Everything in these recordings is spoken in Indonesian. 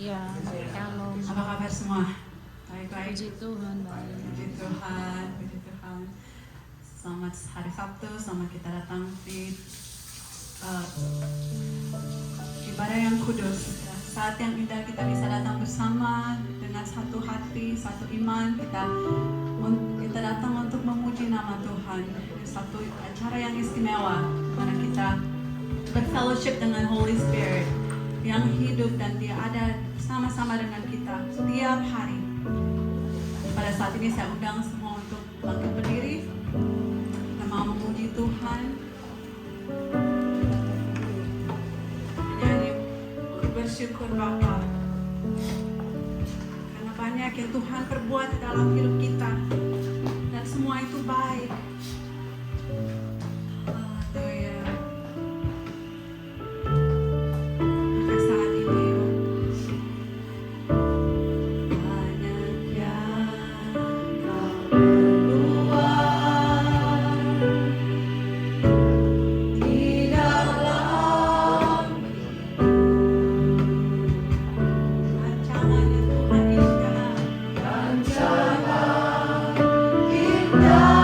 Ya, shalom. Apa kabar semua? Baik-baik. Puji Tuhan, baik. Puji Tuhan, puji Tuhan. Selamat hari Sabtu, selamat kita datang di ibadah yang kudus. Saat yang indah kita bisa datang bersama dengan satu hati, satu iman. Kita datang untuk memuji nama Tuhan. Satu acara yang istimewa, mana kita berfellowship dengan Holy Spirit yang hidup dan dia ada bersama-sama dengan kita setiap hari. Pada saat ini saya undang semua untuk bangkit berdiri. Kita mau memuji Tuhan. Menyanyi bersyukur Bapa. Karena banyak yang Tuhan perbuat dalam hidup kita dan semua itu baik. Haleluya. Maka saat ini banyak yang Kau perbuat di dalam rancangan yang Tuhan indah, rancangan indah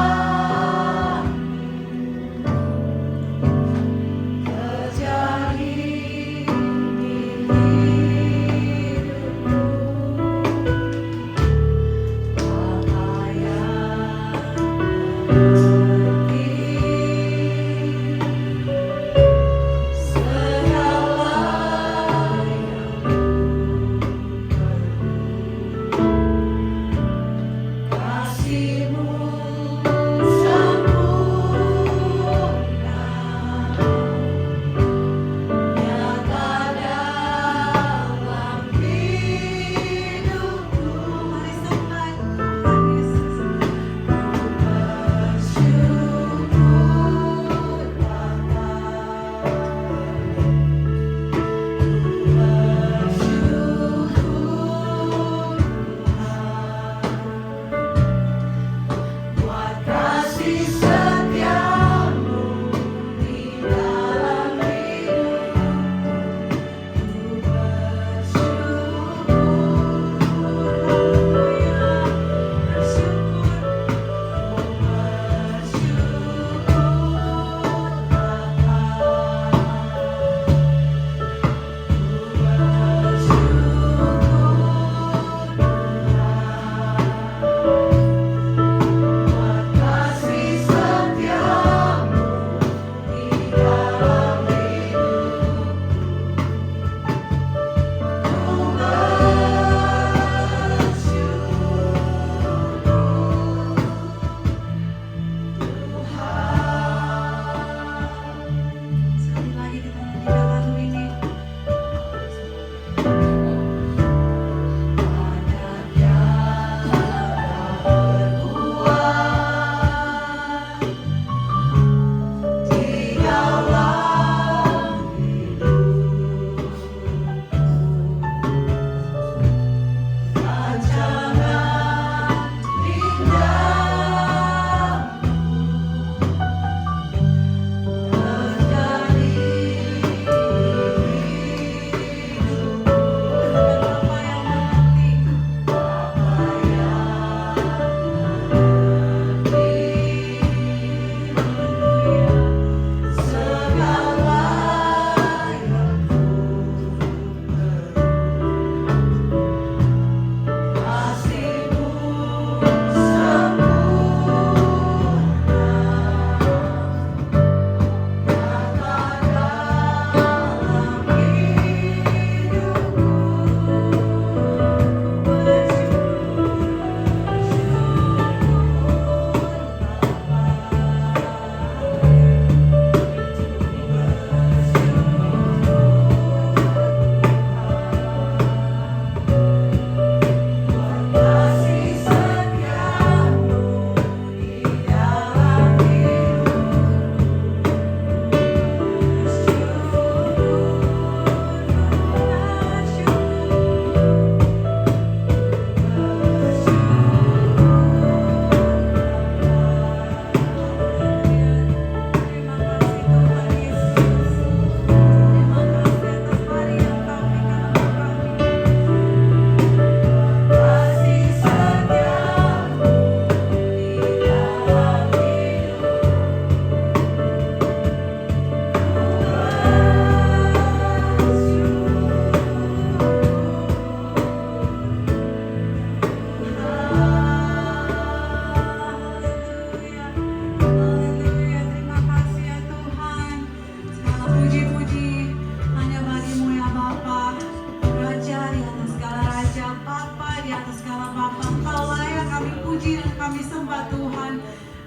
atas segala Bapa. Engkau layak kami puji dan kami sembah Tuhan.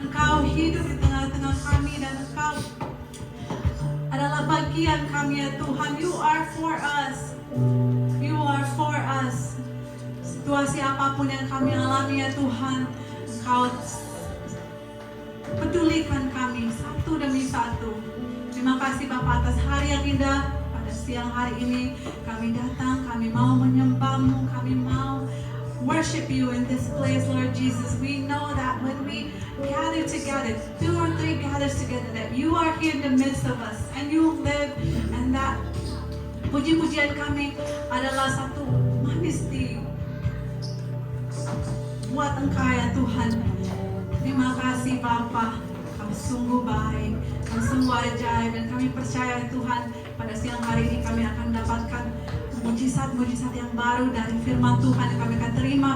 Engkau hidup di tengah-tengah kami dan Engkau adalah bagian kami ya Tuhan. You are for us. You are for us. Situasi apapun yang kami alami ya Tuhan, Engkau pedulikan kami satu demi satu. Terima kasih Bapa atas hari yang indah. Pada siang hari ini kami datang, kami mau menyembah-Mu, kami mau worship You in this place, Lord Jesus. We know that when we gather together, 2 or 3 gathers together, that You are here in the midst of us and You live, and that puji-pujian kami adalah satu manis di buat Engkau ya Tuhan. Terima kasih Bapa, Kau sungguh baik, Kau sungguh ajaib, dan kami percaya Tuhan pada siang hari ini kami akan mendapatkan mujizat-mujizat yang baru dari firman Tuhan yang kami akan terima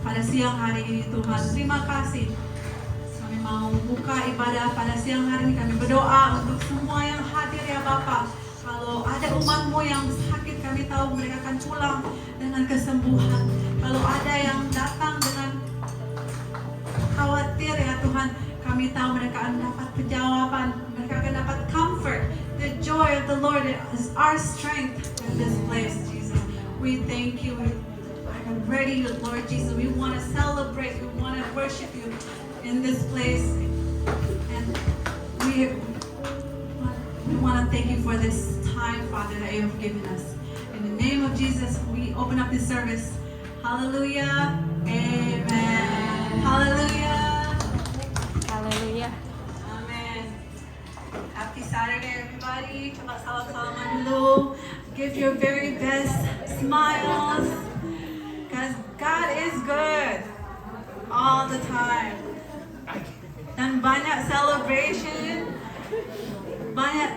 pada siang hari ini Tuhan. Terima kasih. Kami mau buka ibadah pada siang hari ini, kami berdoa untuk semua yang hadir ya Bapa. Kalau ada umat-Mu yang sakit, kami tahu mereka akan pulang dengan kesembuhan. Kalau ada yang datang dengan khawatir ya Tuhan, kami tahu mereka akan dapat penjawaban, mereka akan dapat comfort. The joy of the Lord is our strength in this place, Jesus. We thank You. We are ready, Lord Jesus. We want to celebrate, we want to worship You in this place. And we want to thank You for this time, Father, that You have given us. In the name of Jesus, we open up this service. Hallelujah. Amen. Hallelujah. Haleluya. Amen. Happy Saturday, everybody. Coba salam-salaman dulu. Give your very best smiles. Because God is good all the time. Dan banyak celebration. Banyak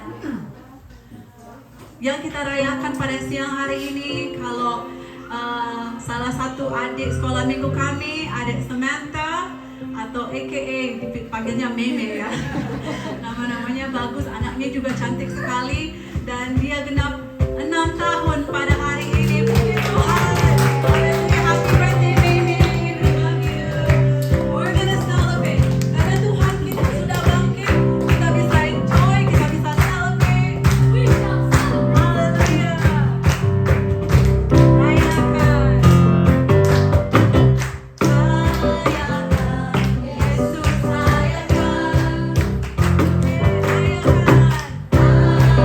yang kita rayakan pada siang hari ini. Kalau salah satu adik sekolah minggu kami, adik Samantha, atau AKA dipanggilnya Meme ya. Nama-namanya bagus, anaknya juga cantik sekali, dan dia genap 6 tahun pada hari ini. Puji Tuhan. Haleluya. Happy birthday Meme. We love you. We're gonna celebrate. Karena Tuhan kita sudah bangkit, kita bisa enjoy, kita bisa celebrate. We shall celebrate. Haleluya. Rayakan. Rayakan. Yesus rayakan. Rayakan.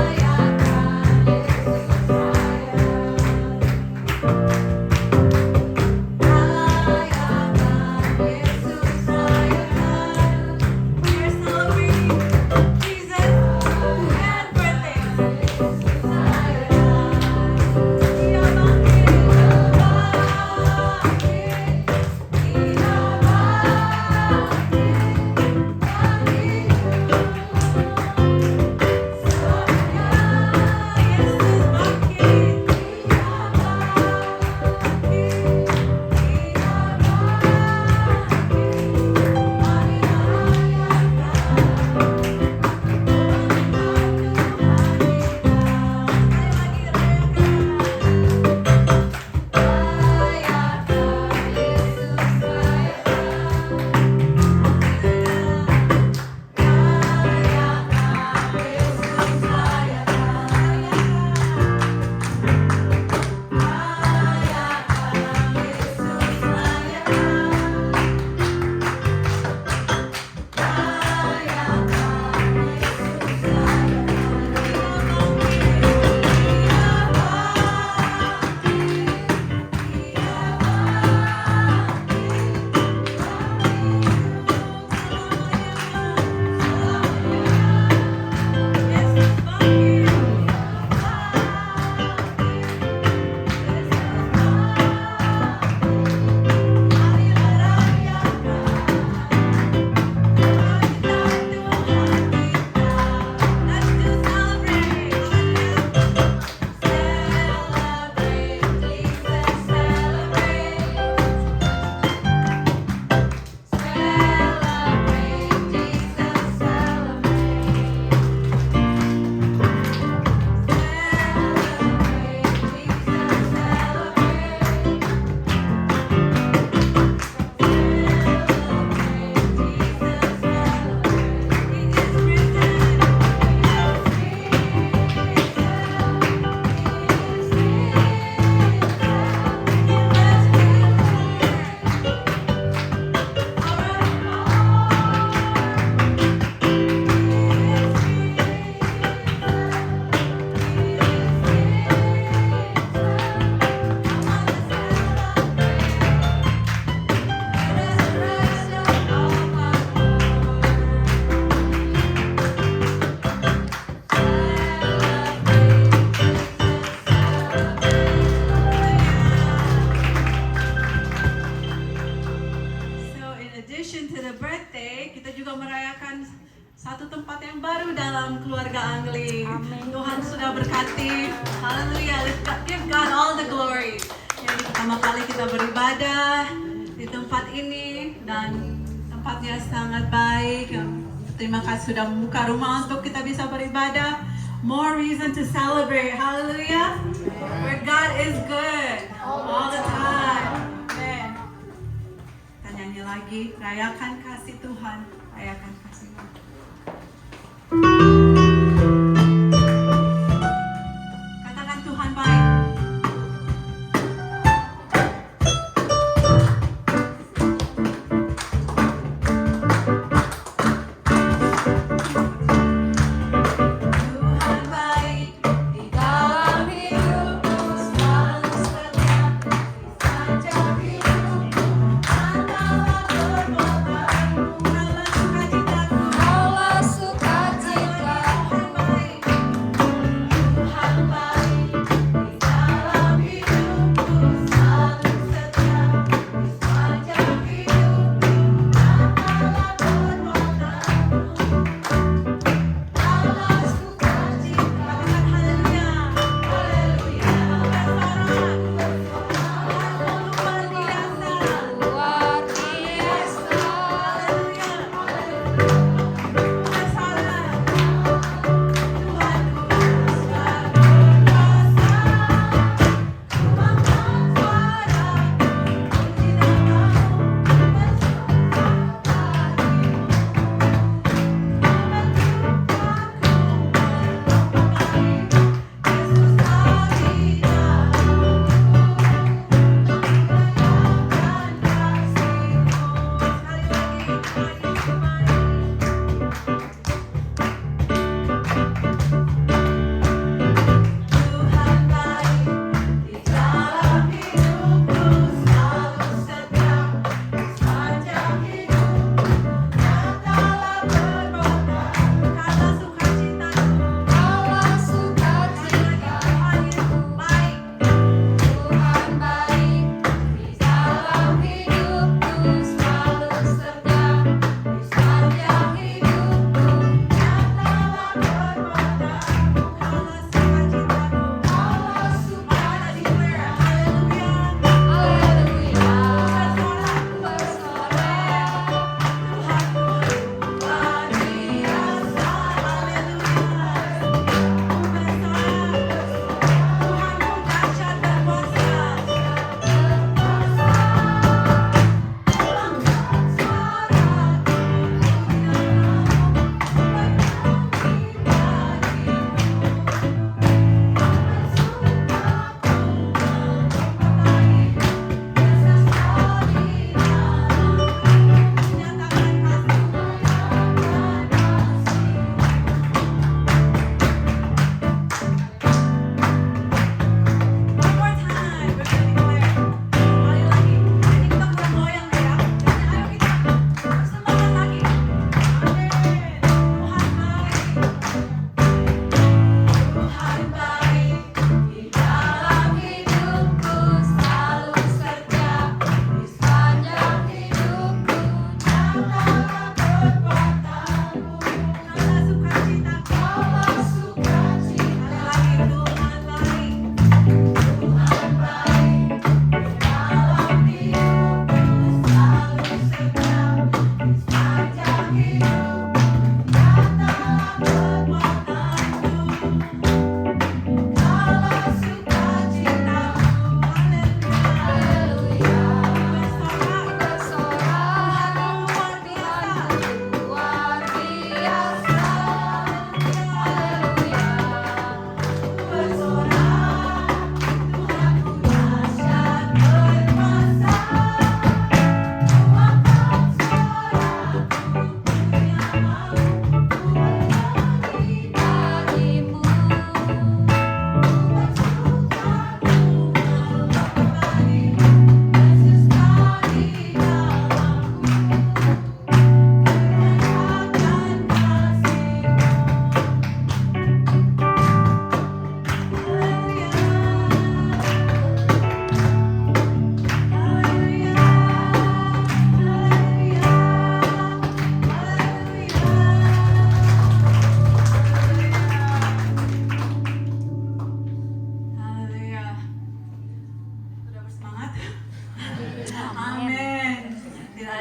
Rayakan. Haleluya. Let's give God all the glory. Jadi pertama kali kita beribadah di tempat ini dan tempatnya sangat baik. Terima kasih sudah membuka rumah untuk kita bisa beribadah. More reason to celebrate. Hallelujah. Where God is good all the time. Amen. Kita nyanyi lagi. Rayakan kasih Tuhan. Rayakan kasih Tuhan. Katakan Tuhan baik. Tuhan baik di dalam hidupku, selalu setia sepanjang hidupku. Tanpalah perbuatanmu, Allah sukacitaku. Allah sukacita Tuhan baik di dalam hidupku, selalu setia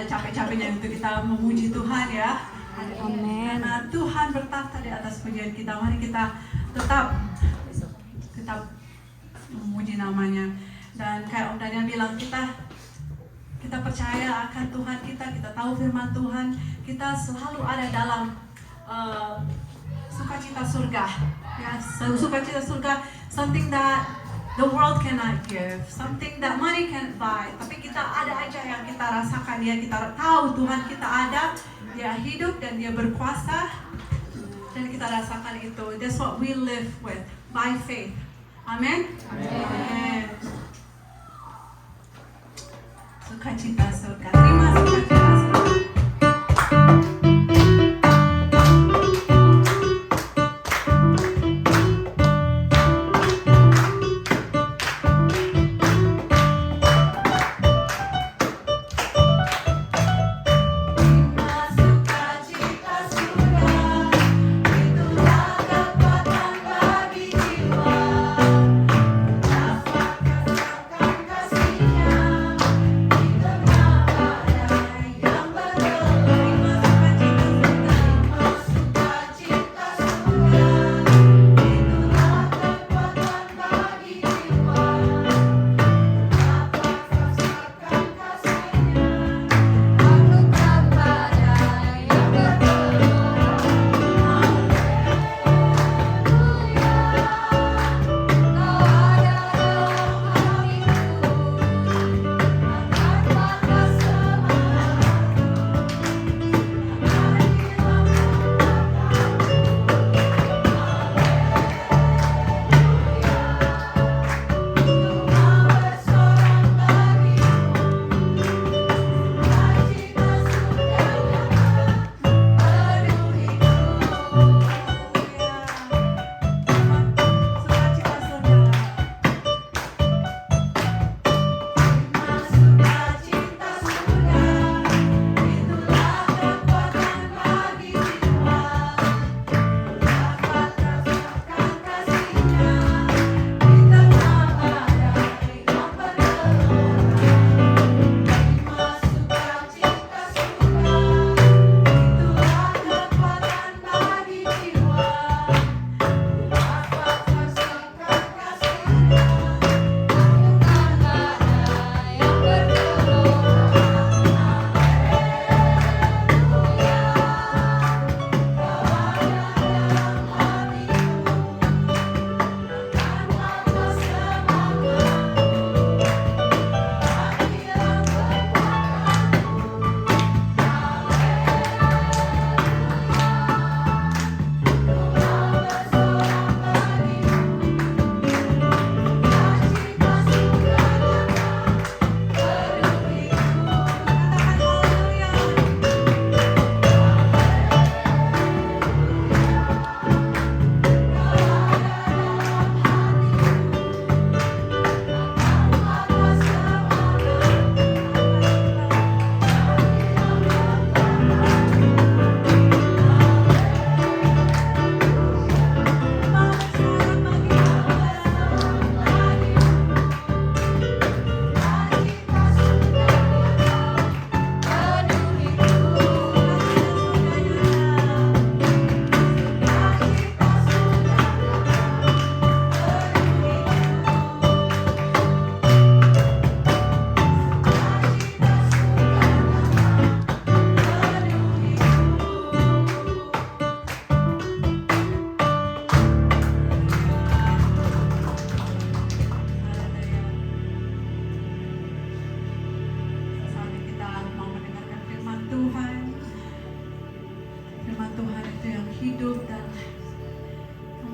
capek-capeknya untuk kita memuji Tuhan ya. Amin. Karena Tuhan bertahta di atas pujian kita. Mari kita tetap memuji namanya. Dan kayak Om Daniel bilang, kita percaya akan Tuhan kita tahu firman Tuhan, kita selalu ada dalam sukacita surga. Ya, sukacita surga, something that the world cannot give, something that money can't buy. Tapi kita ada aja yang kita rasakan, ya kita tahu Tuhan kita ada, Dia hidup dan Dia berkuasa, dan kita rasakan itu. That's what we live with by faith. Amen. Amen. Sukacita surga. Terima sukacita surga.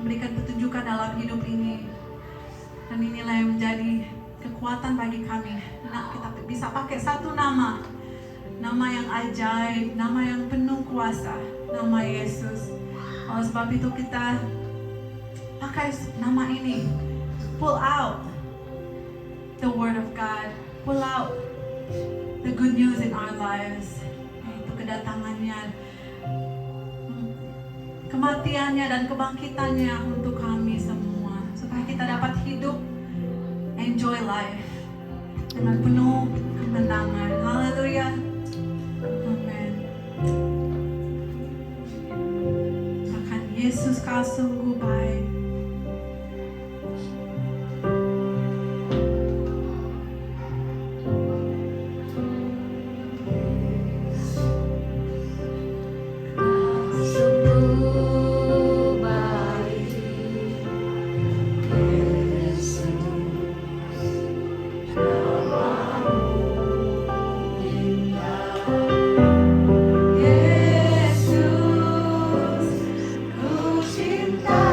memberikan petunjukan dalam hidup ini. Dan inilah yang menjadi kekuatan bagi kami. Nah, kita bisa pakai satu nama. Nama yang ajaib, nama yang penuh kuasa, nama Yesus. Oleh sebab itu kita pakai nama ini. Pull out the word of God. Pull out the good news in our lives. Yaitu kedatangannya, kematiannya dan kebangkitannya untuk kami semua. Supaya kita dapat hidup, enjoy life dengan penuh kemenangan. Haleluya. Akan Yesus kau sungguh baik. Sungguh baik, Yesus, namamu indah. Yesus, ku cinta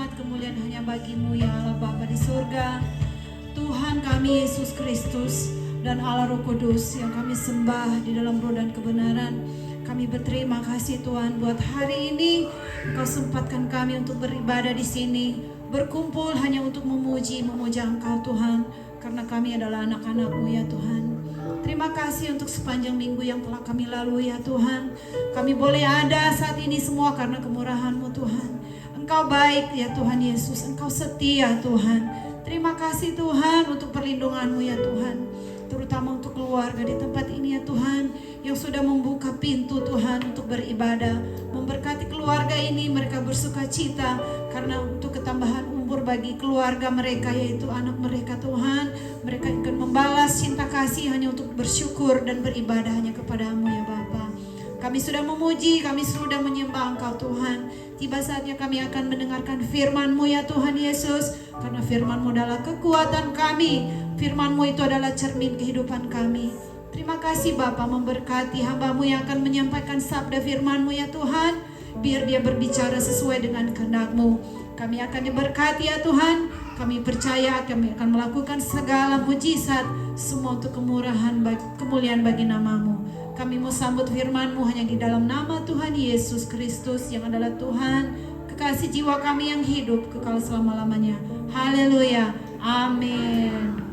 hormat, kemuliaan hanya bagi-Mu ya Allah Bapa di surga. Tuhan kami Yesus Kristus dan Allah Roh Kudus yang kami sembah di dalam roh dan kebenaran. Kami berterima kasih Tuhan buat hari ini Engkau sempatkan kami untuk beribadah di sini, berkumpul hanya untuk memuja Engkau Tuhan, karena kami adalah anak-anak-Mu ya Tuhan. Terima kasih untuk sepanjang minggu yang telah kami lalui ya Tuhan. Kami boleh ada saat ini semua karena kemurahan-Mu Tuhan. Engkau baik ya Tuhan Yesus, Engkau setia Tuhan. Terima kasih Tuhan untuk perlindungan-Mu ya Tuhan, terutama untuk keluarga di tempat ini ya Tuhan, yang sudah membuka pintu Tuhan untuk beribadah. Memberkati keluarga ini, mereka bersuka cita karena untuk ketambahan umur bagi keluarga mereka, yaitu anak mereka Tuhan. Mereka akan membalas cinta kasih hanya untuk bersyukur dan beribadah hanya kepada-Mu ya Bapa. Kami sudah memuji, kami sudah menyembah Engkau Tuhan. Tiba saatnya kami akan mendengarkan firman-Mu ya Tuhan Yesus, karena firman-Mu adalah kekuatan kami. Firman-Mu itu adalah cermin kehidupan kami. Terima kasih Bapa, memberkati hamba-Mu yang akan menyampaikan sabda firman-Mu ya Tuhan. Biar dia berbicara sesuai dengan kehendak-Mu. Kami akan diberkati ya Tuhan. Kami percaya kami akan melakukan segala mujizat, semua untuk kemurahan, kemuliaan bagi nama-Mu. Kami mau sambut firman-Mu hanya di dalam nama Tuhan Yesus Kristus yang adalah Tuhan, kekasih jiwa kami yang hidup kekal selama-lamanya. Haleluya. Amin.